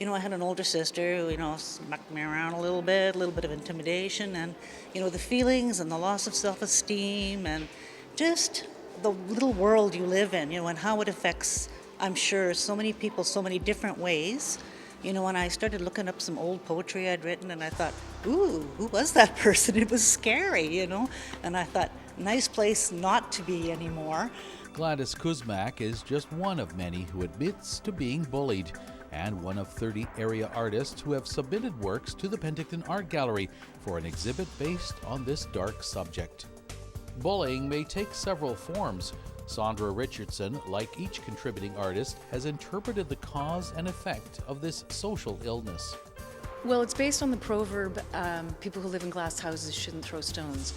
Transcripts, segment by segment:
I had an older sister who, smacked me around a little bit of intimidation, and, the feelings and the loss of self-esteem and just the little world you live in, and how it affects, I'm sure, so many people so many different ways. And I started looking up some old poetry I'd written, and I thought, ooh, who was that person? It was scary, And I thought, nice place not to be anymore. Gladys Kuzmak is just one of many who admits to being bullied, and one of 30 area artists who have submitted works to the Penticton Art Gallery for an exhibit based on this dark subject. Bullying may take several forms. Sandra Richardson, like each contributing artist, has interpreted the cause and effect of this social illness. Well, it's based on the proverb, people who live in glass houses shouldn't throw stones.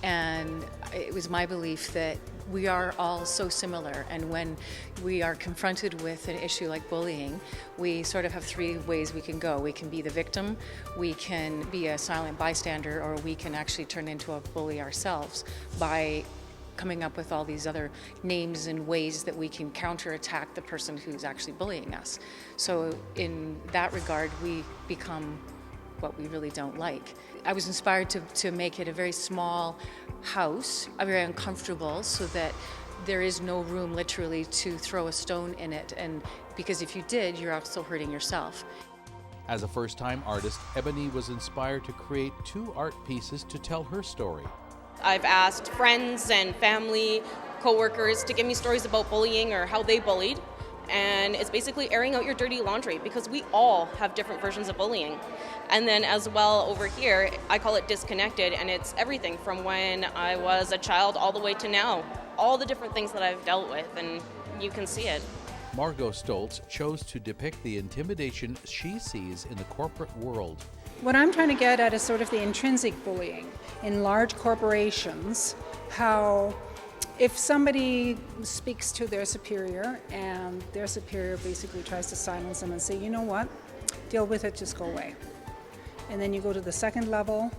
And it was my belief that we are all so similar, and when we are confronted with an issue like bullying, we sort of have three ways we can go. We can be the victim, we can be a silent bystander, or we can actually turn into a bully ourselves by coming up with all these other names and ways that we can counterattack the person who's actually bullying us. So in that regard, we become what we really don't like. I was inspired to make it a very small house, very uncomfortable, so that there is no room literally to throw a stone in it, and because if you did, you're also hurting yourself. As a first-time artist, Ebony was inspired to create 2 art pieces to tell her story. I've asked friends and family, coworkers to give me stories about bullying or how they bullied. And it's basically airing out your dirty laundry, because we all have different versions of bullying. And then as well over here, I call it disconnected, and it's everything from when I was a child all the way to now. All the different things that I've dealt with, and you can see it. Margot Stoltz chose to depict the intimidation she sees in the corporate world. What I'm trying to get at is sort of the intrinsic bullying in large corporations, how if somebody speaks to their superior and their superior basically tries to silence them and say, you know what, deal with it, just go away. And then you go to the second level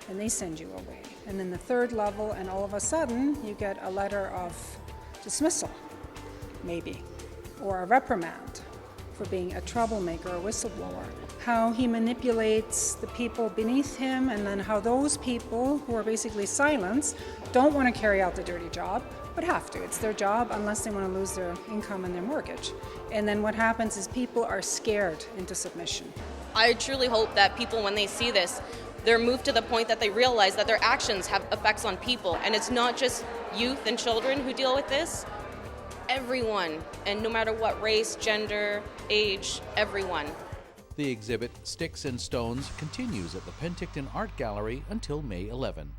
and they send you away. And then the third level, and all of a sudden you get a letter of dismissal, maybe, or a reprimand for being a troublemaker or whistleblower. How he manipulates the people beneath him, and then how those people who are basically silenced don't want to carry out the dirty job, but have to. It's their job unless they want to lose their income and their mortgage. And then what happens is people are scared into submission. I truly hope that people, when they see this, they're moved to the point that they realize that their actions have effects on people. And it's not just youth and children who deal with this. Everyone, and no matter what race, gender, age, everyone. The exhibit Styx Stones continues at the Penticton Art Gallery until May 11.